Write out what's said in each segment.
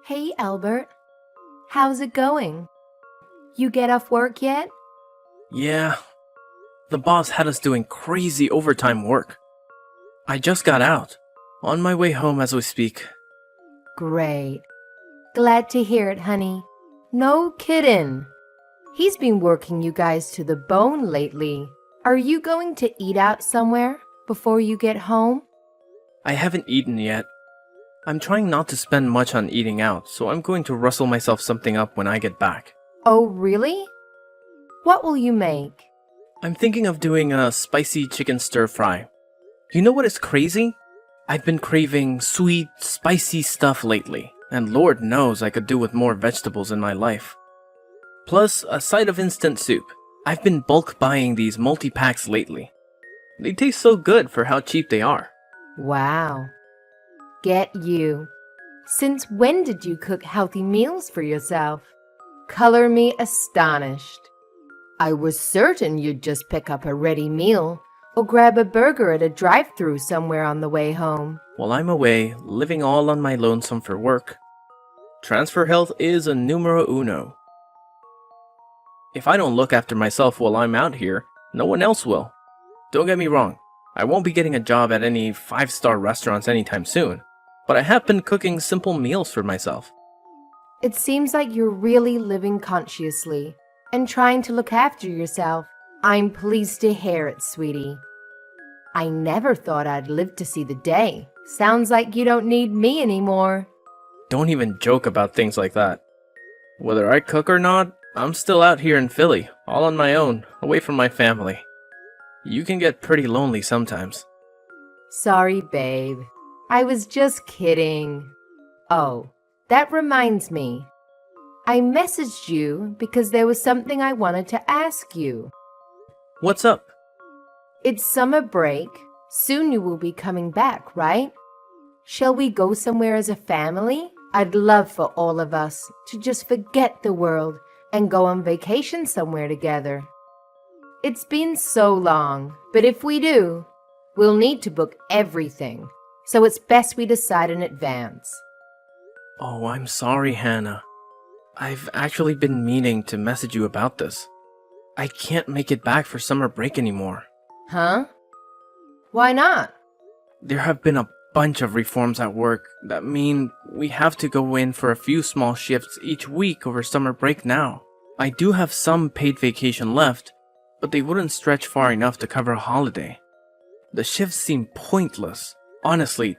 Hey, Albert. How's it going? You get off work yet? Yeah, the boss had us doing crazy overtime work. I just got out, on my way home as we speak. Great. Glad to hear it, honey. No kidding. He's been working you guys to the bone lately. Are you going to eat out somewhere before you get home? I haven't eaten yet. I'm trying not to spend much on eating out, so I'm going to rustle myself something up when I get back. Oh, really? What will you make? I'm thinking of doing a spicy chicken stir fry. You know what is crazy? I've been craving sweet, spicy stuff lately, and Lord knows I could do with more vegetables in my life. Plus, a side of instant soup. I've been bulk buying these multi-packs lately. They taste so good for how cheap they are. Wow. Get you. Since when did you cook healthy meals for yourself? Color me astonished. I was certain you'd just pick up a ready meal or grab a burger at a drive-thru somewhere on the way home. While I'm away, living all on my lonesome for work, transfer health is a numero uno. If I don't look after myself while I'm out here, no one else will. Don't get me wrong, I won't be getting a job at any 5-star restaurants anytime soon, but I have been cooking simple meals for myself. It seems like you're really living consciously and trying to look after yourself. I'm pleased to hear it, sweetie. I never thought I'd live to see the day. Sounds like you don't need me anymore. Don't even joke about things like that. Whether I cook or not, I'm still out here in Philly, all on my own, away from my family. You can get pretty lonely sometimes. Sorry, babe. I was just kidding. Oh, that reminds me. I messaged you because there was something I wanted to ask you. What's up? It's summer break. Soon you will be coming back, right? Shall we go somewhere as a family? I'd love for all of us to just forget the world and go on vacation somewhere together. It's been so long, but if we do, we'll need to book everything, so it's best we decide in advance. Oh, I'm sorry, Hannah. I've actually been meaning to message you about this. I can't make it back for summer break anymore. Huh? Why not? There have been a bunch of reforms at work that mean we have to go in for a few small shifts each week over summer break now. I do have some paid vacation left, but they wouldn't stretch far enough to cover a holiday. The shifts seem pointless. Honestly,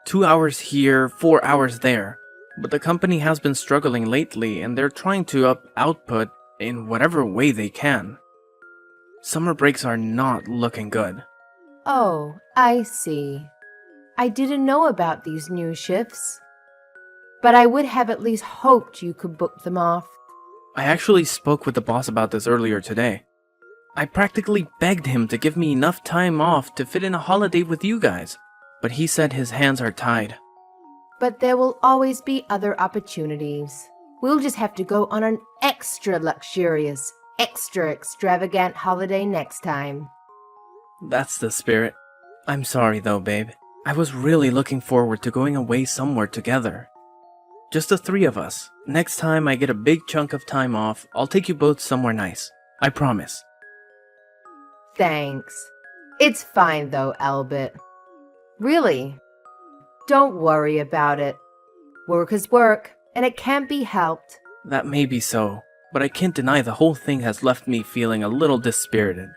2 hours here, 4 hours there. But the company has been struggling lately and they're trying to up output in whatever way they can. Summer breaks are not looking good. Oh, I see. I didn't know about these new shifts. But I would have at least hoped you could book them off. I actually spoke with the boss about this earlier today. I practically begged him to give me enough time off to fit in a holiday with you guys, but he said his hands are tied. But there will always be other opportunities. We'll just have to go on an extra luxurious, extra extravagant holiday next time. That's the spirit. I'm sorry though, babe. I was really looking forward to going away somewhere together. Just the three of us. Next time I get a big chunk of time off, I'll take you both somewhere nice. I promise. Thanks. It's fine though, Albert. Really. Don't worry about it. Work is work, and it can't be helped. That may be so, but I can't deny the whole thing has left me feeling a little dispirited.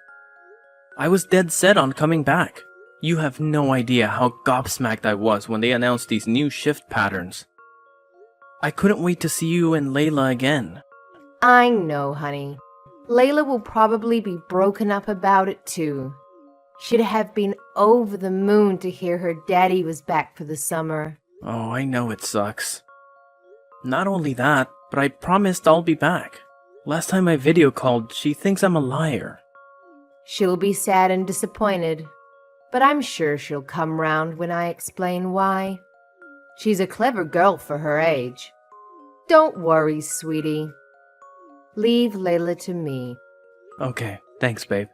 I was dead set on coming back. You have no idea how gobsmacked I was when they announced these new shift patterns. I couldn't wait to see you and Layla again. I know, honey. Layla will probably be broken up about it too. She'd have been over the moon to hear her daddy was back for the summer. Oh, I know it sucks. Not only that, but I promised I'll be back. Last time I video called, she thinks I'm a liar. She'll be sad and disappointed, but I'm sure she'll come round when I explain why. She's a clever girl for her age. Don't worry, sweetie. Leave Layla to me. Okay, thanks, babe.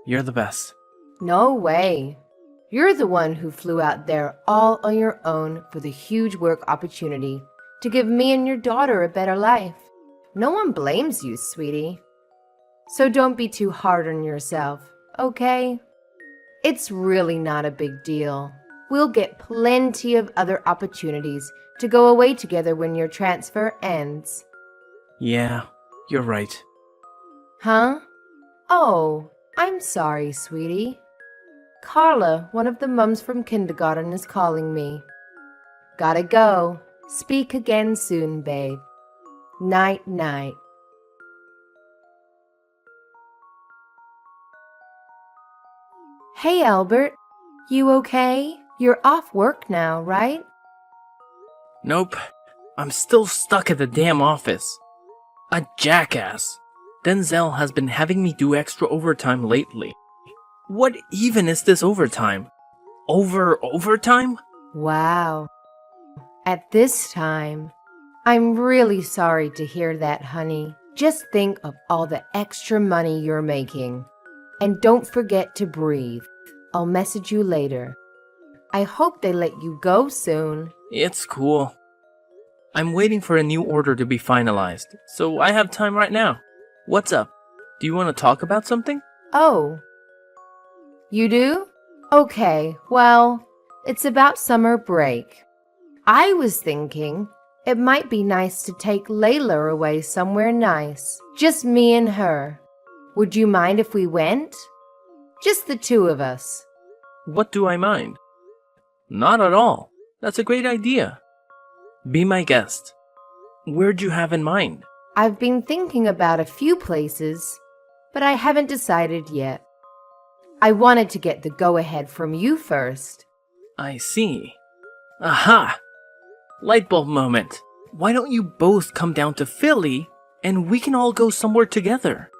You're the best. No way. You're the one who flew out there all on your own for the huge work opportunity to give me and your daughter a better life. No one blames you, sweetie. So don't be too hard on yourself, okay? It's really not a big deal. We'll get plenty of other opportunities to go away together when your transfer ends. Yeah, you're right. Huh? Oh, I'm sorry, sweetie. Carla, one of the mums from kindergarten, is calling me. Gotta go. Speak again soon, babe. Night, night. Hey, Albert. You okay? You're off work now, right? Nope. I'm still stuck at the damn office. A jackass. Denzel has been having me do extra overtime lately. What even is this overtime? Overtime? Wow. At this time, I'm really sorry to hear that, honey. Just think of all the extra money you're making. And don't forget to breathe. I'll message you later. I hope they let you go soon. It's cool. I'm waiting for a new order to be finalized, so I have time right now. What's up? Do you want to talk about something? Oh. You do? Okay, well, it's about summer break. I was thinking it might be nice to take Layla away somewhere nice. Just me and her. Would you mind if we went? Just the two of us. What do I mind? Not at all. That's a great idea. Be my guest. Where'd you have in mind? I've been thinking about a few places, but I haven't decided yet. I wanted to get the go-ahead from you first. I see. Aha! Light bulb moment. Why don't you both come down to Philly and we can all go somewhere together?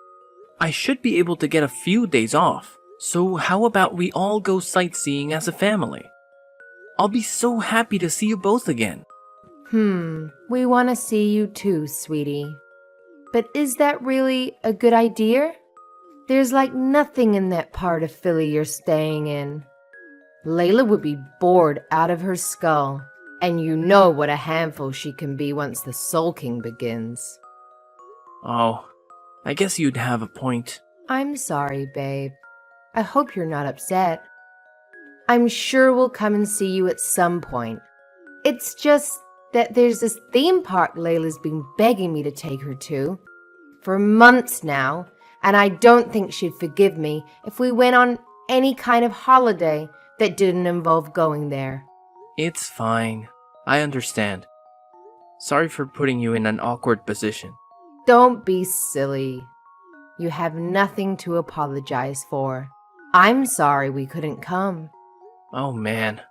I should be able to get a few days off, so how about we all go sightseeing as a family? I'll be so happy to see you both again. We want to see you too, sweetie. But is that really a good idea? There's like nothing in that part of Philly you're staying in. Layla would be bored out of her skull, and you know what a handful she can be once the sulking begins. Oh, I guess you'd have a point. I'm sorry, babe. I hope you're not upset. I'm sure we'll come and see you at some point. It's just that there's this theme park Layla's been begging me to take her to for months now, and I don't think she'd forgive me if we went on any kind of holiday that didn't involve going there. It's fine. I understand. Sorry for putting you in an awkward position. Don't be silly. You have nothing to apologize for. I'm sorry we couldn't come. Oh man.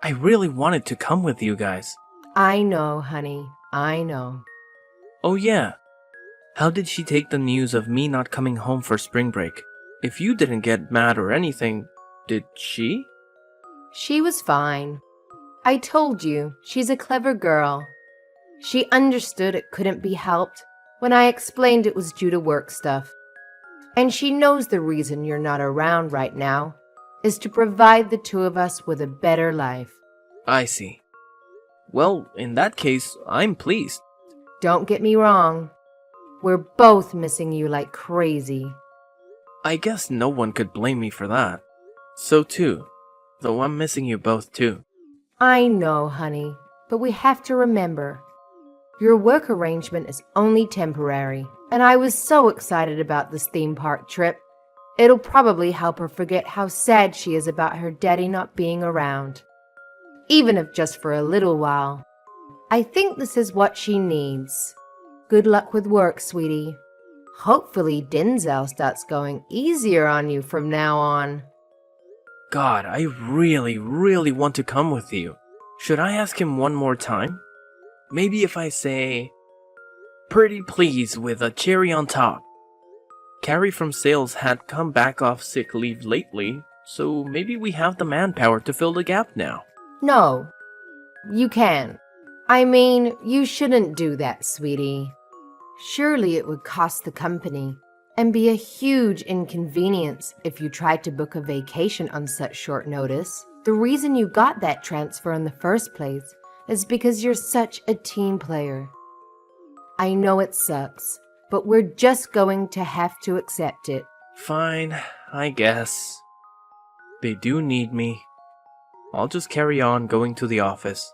I really wanted to come with you guys. I know, honey. I know. Oh yeah. How did she take the news of me not coming home for spring break? If you didn't get mad or anything, did she? She was fine. I told you, she's a clever girl. She understood it couldn't be helped when I explained it was due to work stuff. And she knows the reason you're not around right now is to provide the two of us with a better life. I see. Well, in that case, I'm pleased. Don't get me wrong. We're both missing you like crazy. I guess no one could blame me for that. So too, though I'm missing you both too. I know, honey, but we have to remember, your work arrangement is only temporary, and I was so excited about this theme park trip. It'll probably help her forget how sad she is about her daddy not being around. Even if just for a little while. I think this is what she needs. Good luck with work, sweetie. Hopefully Denzel starts going easier on you from now on. God, I really want to come with you. Should I ask him one more time? Maybe if I say, pretty please with a cherry on top. Carrie from sales had come back off sick leave lately, so maybe we have the manpower to fill the gap now. No, you can't. I mean, you shouldn't do that, sweetie. Surely it would cost the company and be a huge inconvenience if you tried to book a vacation on such short notice. The reason you got that transfer in the first place is because you're such a team player. I know it sucks, but we're just going to have to accept it. Fine, I guess. They do need me. I'll just carry on going to the office.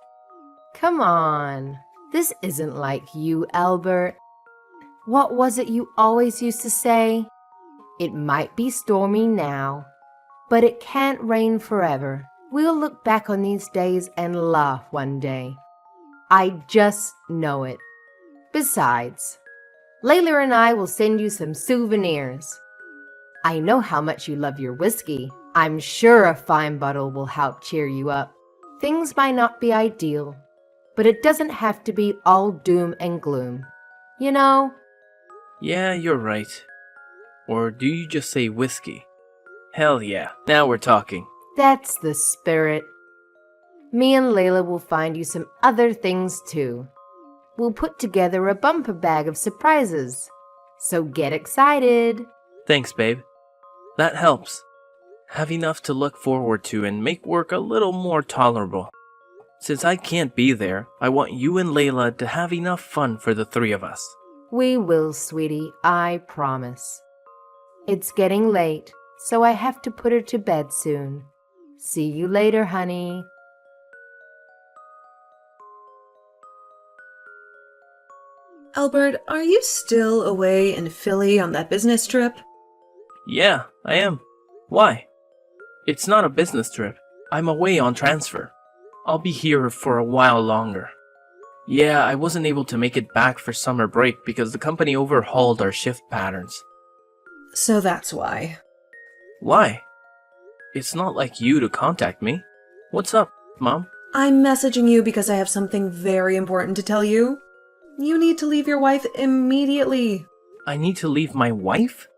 Come on, this isn't like you, Albert. What was it you always used to say? It might be stormy now, but it can't rain forever. We'll look back on these days and laugh one day. I just know it. Besides, Layla and I will send you some souvenirs. I know how much you love your whiskey. I'm sure a fine bottle will help cheer you up. Things might not be ideal, but it doesn't have to be all doom and gloom. You know? Yeah, you're right. Or do you just say whiskey? Hell yeah, now we're talking. That's the spirit. Me and Layla will find you some other things too. We'll put together a bumper bag of surprises. So get excited. Thanks, babe. That helps. Have enough to look forward to and make work a little more tolerable. Since I can't be there, I want you and Layla to have enough fun for the three of us. We will, sweetie, I promise. It's getting late, so I have to put her to bed soon. See you later, honey. Albert, are you still away in Philly on that business trip? Yeah, I am. Why? It's not a business trip. I'm away on transfer. I'll be here for a while longer. Yeah, I wasn't able to make it back for summer break because the company overhauled our shift patterns. So that's why. Why? It's not like you to contact me. What's up, Mom? I'm messaging you because I have something very important to tell you. You need to leave your wife immediately. I need to leave my wife?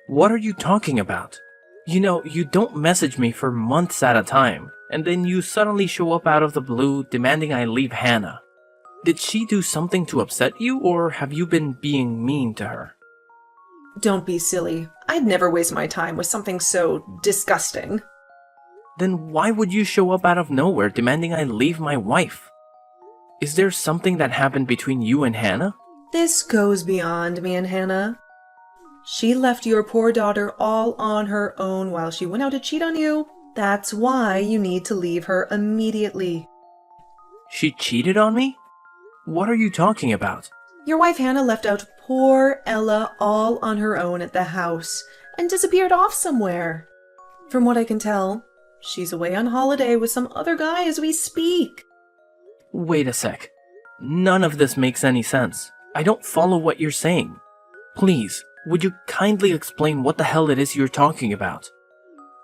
What are you talking about? You know, you don't message me for months at a time, and then you suddenly show up out of the blue demanding I leave Hannah. Did she do something to upset you, or have you been being mean to her? Don't be silly. I'd never waste my time with something so disgusting. Then why would you show up out of nowhere demanding I leave my wife? Is there something that happened between you and Hannah? This goes beyond me and Hannah. She left your poor daughter all on her own while she went out to cheat on you. That's why you need to leave her immediately. She cheated on me? What are you talking about? Your wife Hannah left out poor Ella all on her own at the house and disappeared off somewhere. From what I can tell, she's away on holiday with some other guy as we speak. Wait a sec. None of this makes any sense. I don't follow what you're saying. Please, would you kindly explain what the hell it is you're talking about?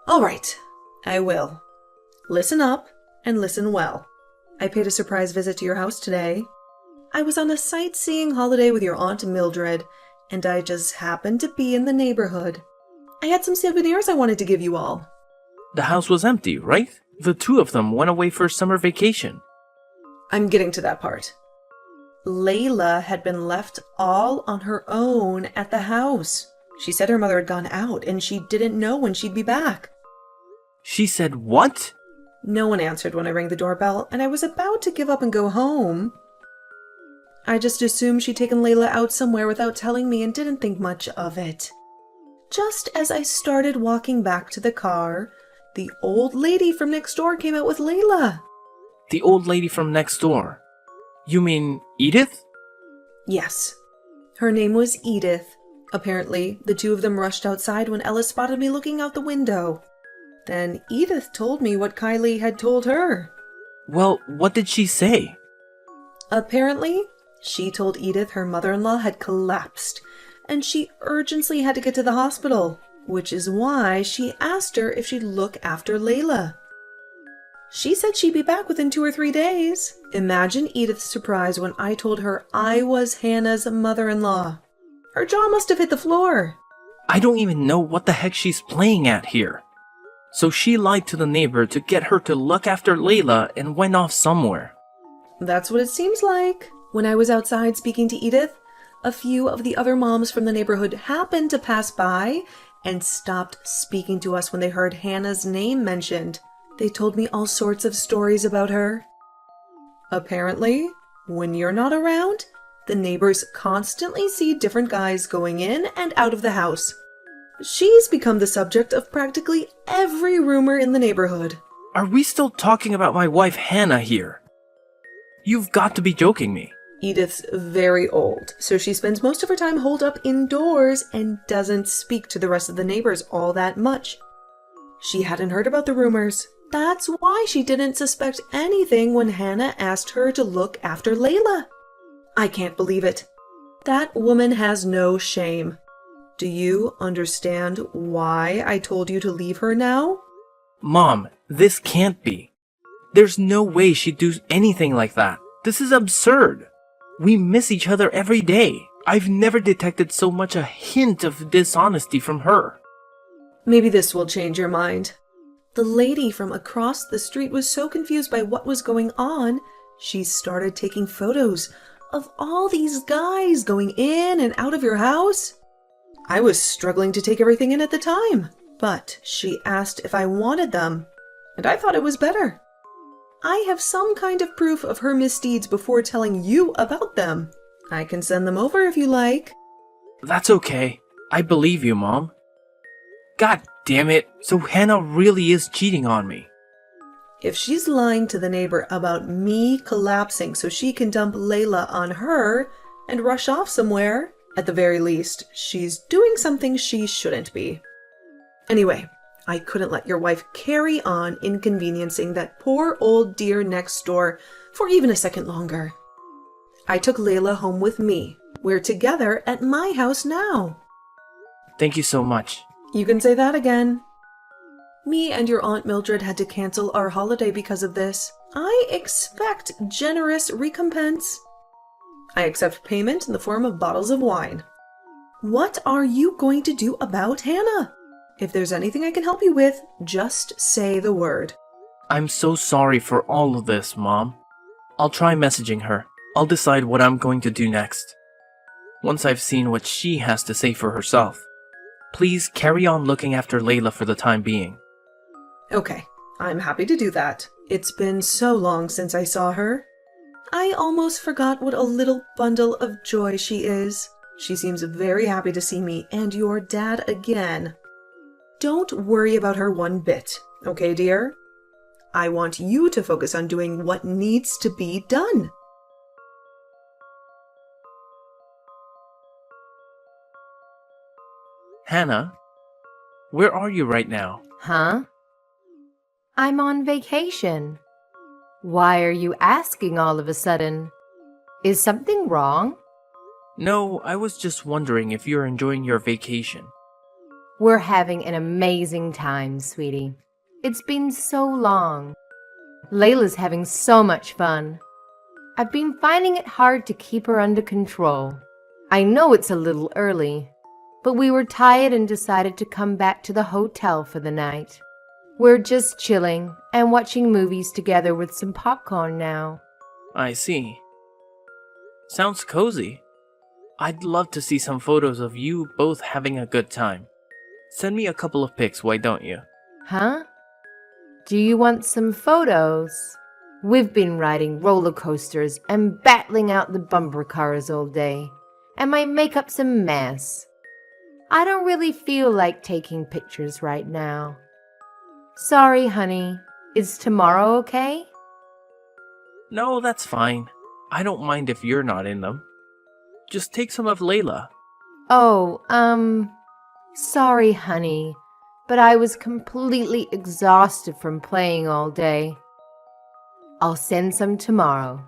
All right, I will. Listen up and listen well. I paid a surprise visit to your house today. I was on a sightseeing holiday with your Aunt Mildred, and I just happened to be in the neighborhood. I had some souvenirs I wanted to give you all. The house was empty, right? The two of them went away for summer vacation. I'm getting to that part. Layla had been left all on her own at the house. She said her mother had gone out and she didn't know when she'd be back. She said what? No one answered when I rang the doorbell, and I was about to give up and go home. I just assumed she'd taken Layla out somewhere without telling me and didn't think much of it. Just as I started walking back to the car, the old lady from next door came out with Layla. The old lady from next door. You mean Edith? Yes. Her name was Edith. Apparently, the two of them rushed outside when Ella spotted me looking out the window. Then Edith told me what Kylie had told her. Well, what did she say? Apparently, she told Edith her mother-in-law had collapsed, and she urgently had to get to the hospital, which is why she asked her if she'd look after Layla. She said she'd be back within 2 or 3 days. Imagine Edith's surprise when I told her I was Hannah's mother-in-law. Her jaw must have hit the floor. I don't even know what the heck she's playing at here. So she lied to the neighbor to get her to look after Layla and went off somewhere. That's what it seems like. When I was outside speaking to Edith, a few of the other moms from the neighborhood happened to pass by and stopped speaking to us when they heard Hannah's name mentioned. They told me all sorts of stories about her. Apparently, when you're not around, the neighbors constantly see different guys going in and out of the house. She's become the subject of practically every rumor in the neighborhood. Are we still talking about my wife Hannah here? You've got to be joking me. Edith's very old, so she spends most of her time holed up indoors and doesn't speak to the rest of the neighbors all that much. She hadn't heard about the rumors. That's why she didn't suspect anything when Hannah asked her to look after Layla. I can't believe it. That woman has no shame. Do you understand why I told you to leave her now? Mom, this can't be. There's no way she'd do anything like that. This is absurd. We miss each other every day. I've never detected so much a hint of dishonesty from her. Maybe this will change your mind. The lady from across the street was so confused by what was going on, she started taking photos of all these guys going in and out of your house. I was struggling to take everything in at the time, but she asked if I wanted them, and I thought it was better. I have some kind of proof of her misdeeds before telling you about them. I can send them over if you like. That's okay. I believe you, Mom. God damn it. So Hannah really is cheating on me. If she's lying to the neighbor about me collapsing so she can dump Layla on her and rush off somewhere, at the very least, she's doing something she shouldn't be. Anyway, I couldn't let your wife carry on inconveniencing that poor old dear next door for even a second longer. I took Layla home with me. We're together at my house now. Thank you so much. You can say that again. Me and your Aunt Mildred had to cancel our holiday because of this. I expect generous recompense. I accept payment in the form of bottles of wine. What are you going to do about Hannah? If there's anything I can help you with, just say the word. I'm so sorry for all of this, Mom. I'll try messaging her. I'll decide what I'm going to do next. Once I've seen what she has to say for herself. Please carry on looking after Layla for the time being. Okay, I'm happy to do that. It's been so long since I saw her. I almost forgot what a little bundle of joy she is. She seems very happy to see me and your dad again. Don't worry about her one bit, okay, dear? I want you to focus on doing what needs to be done. Hannah, where are you right now? Huh? I'm on vacation. Why are you asking all of a sudden? Is something wrong? No, I was just wondering if you're enjoying your vacation. We're having an amazing time, sweetie. It's been so long. Layla's having so much fun. I've been finding it hard to keep her under control. I know it's a little early, but we were tired and decided to come back to the hotel for the night. We're just chilling and watching movies together with some popcorn now. I see. Sounds cozy. I'd love to see some photos of you both having a good time. Send me a couple of pics, why don't you? Huh? Do you want some photos? We've been riding roller coasters and battling out the bumper cars all day, and my makeup's a mess. I don't really feel like taking pictures right now. Sorry, honey. Is tomorrow okay? No, that's fine. I don't mind if you're not in them. Just take some of Layla. Oh, sorry, honey, but I was completely exhausted from playing all day. I'll send some tomorrow.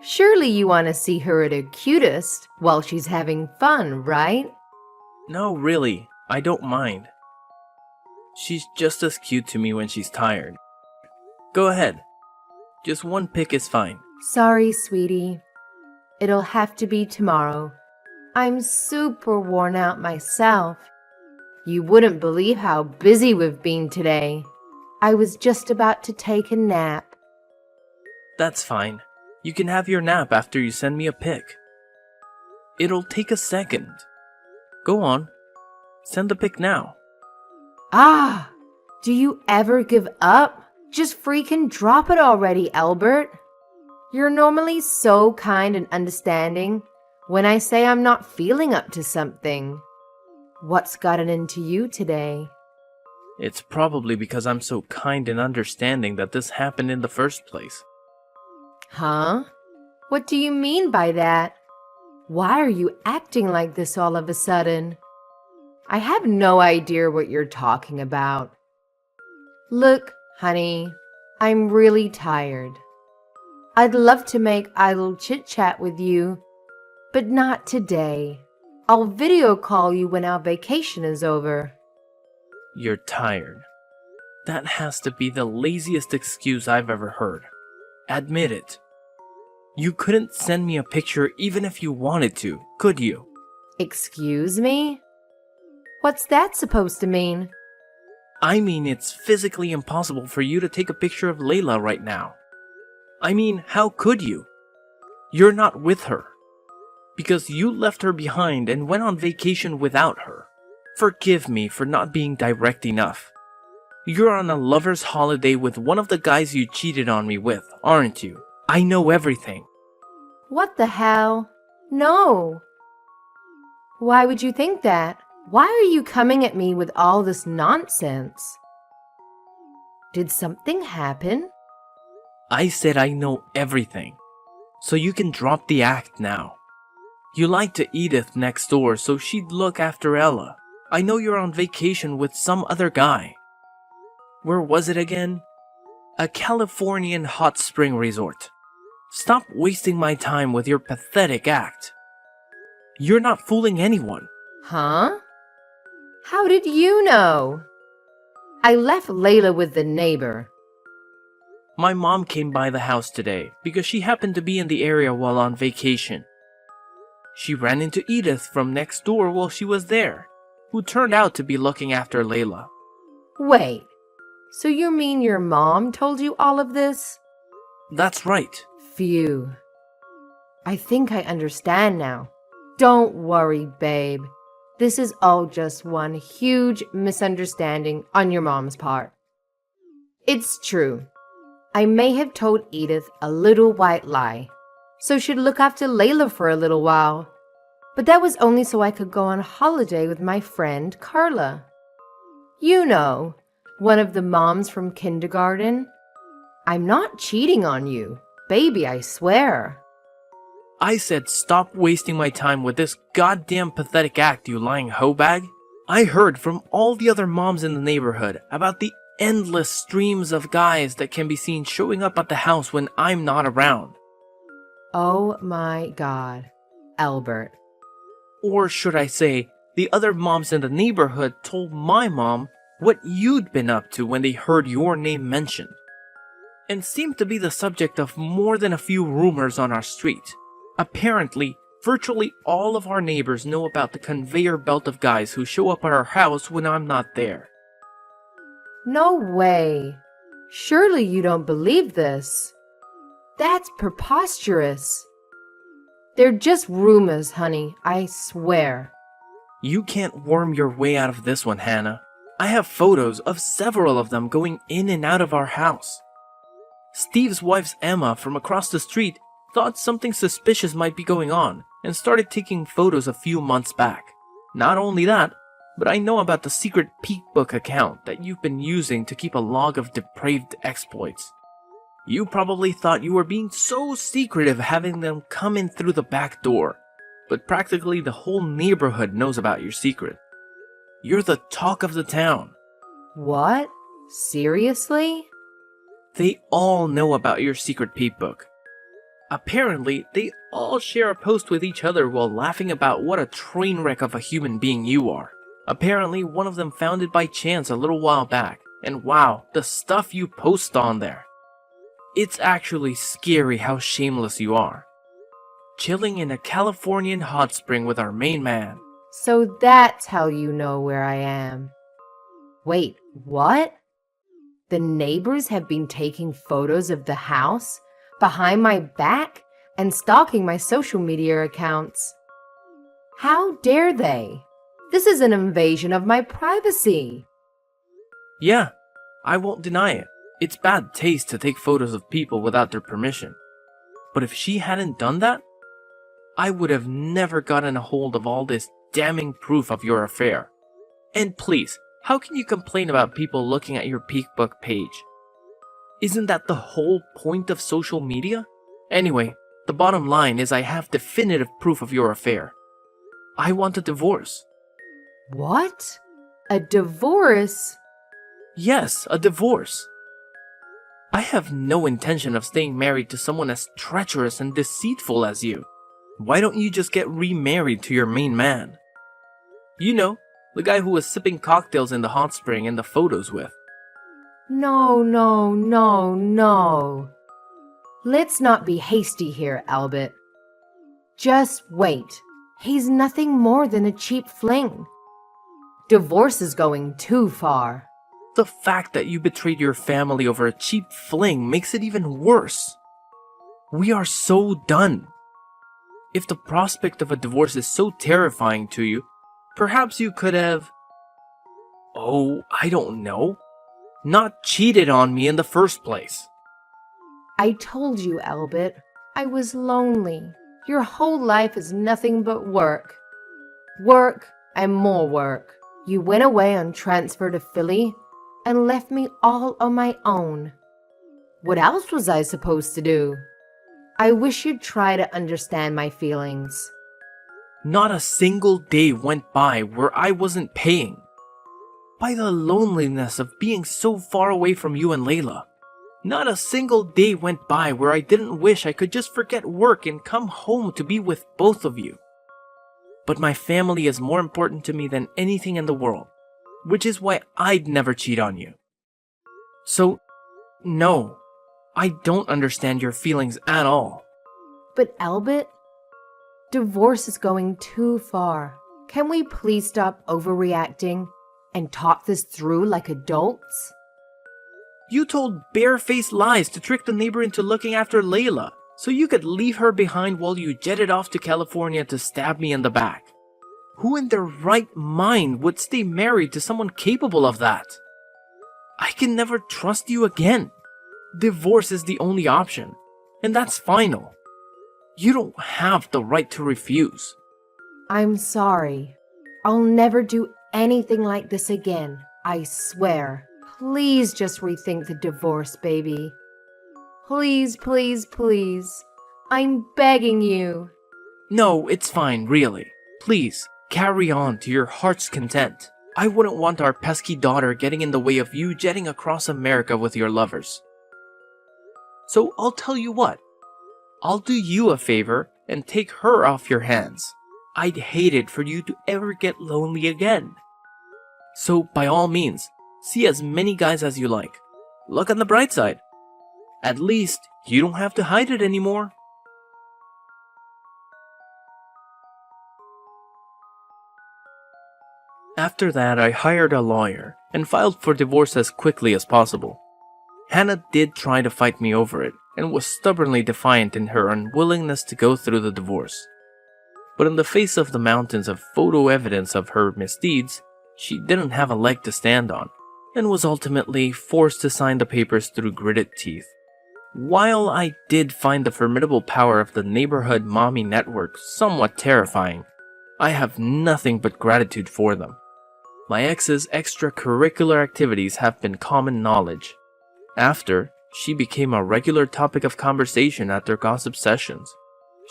Surely you want to see her at her cutest while she's having fun, right? No, really, I don't mind. She's just as cute to me when she's tired. Go ahead. Just one pic is fine. Sorry, sweetie. It'll have to be tomorrow. I'm super worn out myself. You wouldn't believe how busy we've been today. I was just about to take a nap. That's fine. You can have your nap after you send me a pic. It'll take a second. Go on. Send the pic now. Ah, do you ever give up? Just freaking drop it already, Albert. You're normally so kind and understanding when I say I'm not feeling up to something. What's gotten into you today? It's probably because I'm so kind and understanding that this happened in the first place. Huh? What do you mean by that? Why are you acting like this all of a sudden? I have no idea what you're talking about. Look, honey, I'm really tired. I'd love to make idle chit-chat with you, but not today. I'll video call you when our vacation is over. You're tired. That has to be the laziest excuse I've ever heard. Admit it. You couldn't send me a picture even if you wanted to, could you? Excuse me? What's that supposed to mean? I mean, it's physically impossible for you to take a picture of Layla right now. I mean, how could you? You're not with her. Because you left her behind and went on vacation without her. Forgive me for not being direct enough. You're on a lover's holiday with one of the guys you cheated on me with, aren't you? I know everything. What the hell? No. Why would you think that? Why are you coming at me with all this nonsense? Did something happen? I said I know everything. So you can drop the act now. You lied to Edith next door so she'd look after Ella. I know you're on vacation with some other guy. Where was it again? A Californian hot spring resort. Stop wasting my time with your pathetic act. You're not fooling anyone. Huh? How did you know? I left Layla with the neighbor. My mom came by the house today because she happened to be in the area while on vacation. She ran into Edith from next door while she was there, who turned out to be looking after Layla. Wait, so you mean your mom told you all of this? That's right. Phew. I think I understand now. Don't worry, babe. This is all just one huge misunderstanding on your mom's part. It's true. I may have told Edith a little white lie, so she'd look after Layla for a little while. But that was only so I could go on holiday with my friend Carla. You know, one of the moms from kindergarten. I'm not cheating on you, baby, I swear. I said stop wasting my time with this goddamn pathetic act, you lying hoe bag. I heard from all the other moms in the neighborhood about the endless streams of guys that can be seen showing up at the house when I'm not around. Oh my God, Albert. Or should I say, the other moms in the neighborhood told my mom what you'd been up to when they heard your name mentioned, and seemed to be the subject of more than a few rumors on our street. Apparently, virtually all of our neighbors know about the conveyor belt of guys who show up at our house when I'm not there. No way. Surely you don't believe this. That's preposterous. They're just rumors, honey, I swear. You can't worm your way out of this one, Hannah. I have photos of several of them going in and out of our house. Steve's wife's Emma from across the street thought something suspicious might be going on and started taking photos a few months back. Not only that, but I know about the secret peek book account that you've been using to keep a log of depraved exploits. You probably thought you were being so secretive having them come in through the back door, but practically the whole neighborhood knows about your secret. You're the talk of the town. What? Seriously? They all know about your secret peep book. Apparently, they all share a post with each other while laughing about what a train wreck of a human being you are. Apparently, one of them found it by chance a little while back, and wow, the stuff you post on there. It's actually scary how shameless you are. Chilling in a Californian hot spring with our main man. So that's how you know where I am. Wait, what? The neighbors have been taking photos of the house behind my back and stalking my social media accounts. How dare they? This is an invasion of my privacy. Yeah, I won't deny it. It's bad taste to take photos of people without their permission. But if she hadn't done that, I would have never gotten a hold of all this damning proof of your affair. And please, how can you complain about people looking at your Peekbook page? Isn't that the whole point of social media? Anyway, the bottom line is I have definitive proof of your affair. I want a divorce. What? A divorce? Yes, a divorce. I have no intention of staying married to someone as treacherous and deceitful as you. Why don't you just get remarried to your main man? You know, the guy who was sipping cocktails in the hot spring in the photos with. No, no, no, no. Let's not be hasty here, Albert. Just wait. He's nothing more than a cheap fling. Divorce is going too far. The fact that you betrayed your family over a cheap fling makes it even worse. We are so done. If the prospect of a divorce is so terrifying to you, perhaps you could have... Oh, I don't know. Not cheated on me in the first place. I told you, Albert, I was lonely. Your whole life is nothing but work. Work and more work. You went away on transfer to Philly and left me all on my own. What else was I supposed to do? I wish you'd try to understand my feelings. Not a single day went by where I wasn't paying. By the loneliness of being so far away from you and Layla. Not a single day went by where I didn't wish I could just forget work and come home to be with both of you. But my family is more important to me than anything in the world, which is why I'd never cheat on you. So, no, I don't understand your feelings at all. But Albert, divorce is going too far. Can we please stop overreacting and talk this through like adults? You told barefaced lies to trick the neighbor into looking after Layla, so you could leave her behind while you jetted off to California to stab me in the back. Who in their right mind would stay married to someone capable of that? I can never trust you again. Divorce is the only option, and that's final. You don't have the right to refuse. I'm sorry. I'll never do anything like this again, I swear. Please just rethink the divorce, baby. Please, please, please. I'm begging you. No, it's fine, really. Please, carry on to your heart's content. I wouldn't want our pesky daughter getting in the way of you jetting across America with your lovers. So I'll tell you what. I'll do you a favor and take her off your hands. I'd hate it for you to ever get lonely again. So by all means, see as many guys as you like. Look on the bright side. At least, you don't have to hide it anymore. After that, I hired a lawyer and filed for divorce as quickly as possible. Hannah did try to fight me over it and was stubbornly defiant in her unwillingness to go through the divorce. But in the face of the mountains of photo evidence of her misdeeds, she didn't have a leg to stand on, and was ultimately forced to sign the papers through gritted teeth. While I did find the formidable power of the neighborhood mommy network somewhat terrifying, I have nothing but gratitude for them. My ex's extracurricular activities have been common knowledge. After, she became a regular topic of conversation at their gossip sessions.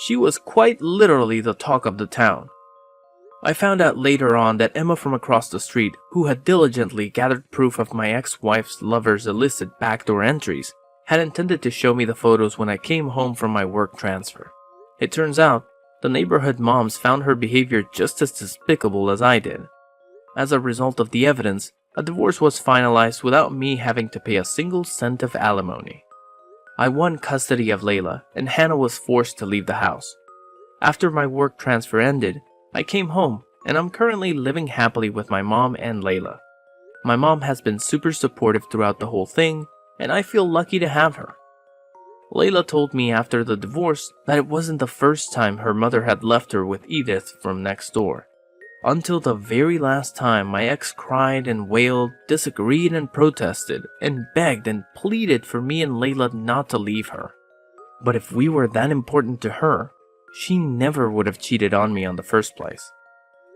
She was quite literally the talk of the town. I found out later on that Emma from across the street, who had diligently gathered proof of my ex-wife's lover's illicit backdoor entries, had intended to show me the photos when I came home from my work transfer. It turns out, the neighborhood moms found her behavior just as despicable as I did. As a result of the evidence, a divorce was finalized without me having to pay a single cent of alimony. I won custody of Layla, and Hannah was forced to leave the house. After my work transfer ended, I came home, and I'm currently living happily with my mom and Layla. My mom has been super supportive throughout the whole thing, and I feel lucky to have her. Layla told me after the divorce that it wasn't the first time her mother had left her with Edith from next door. Until the very last time my ex cried and wailed, disagreed and protested, and begged and pleaded for me and Layla not to leave her. But if we were that important to her, she never would have cheated on me in the first place.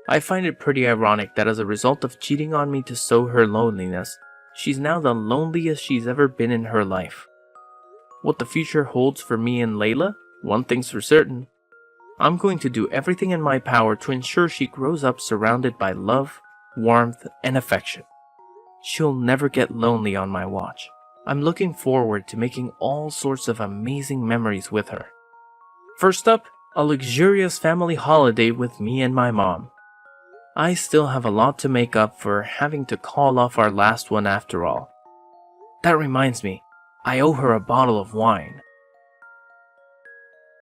I find it pretty ironic that as a result of cheating on me to sow her loneliness, she's now the loneliest she's ever been in her life. What the future holds for me and Layla, one thing's for certain. I'm going to do everything in my power to ensure she grows up surrounded by love, warmth, and affection. She'll never get lonely on my watch. I'm looking forward to making all sorts of amazing memories with her. First up, a luxurious family holiday with me and my mom. I still have a lot to make up for having to call off our last one after all. That reminds me, I owe her a bottle of wine.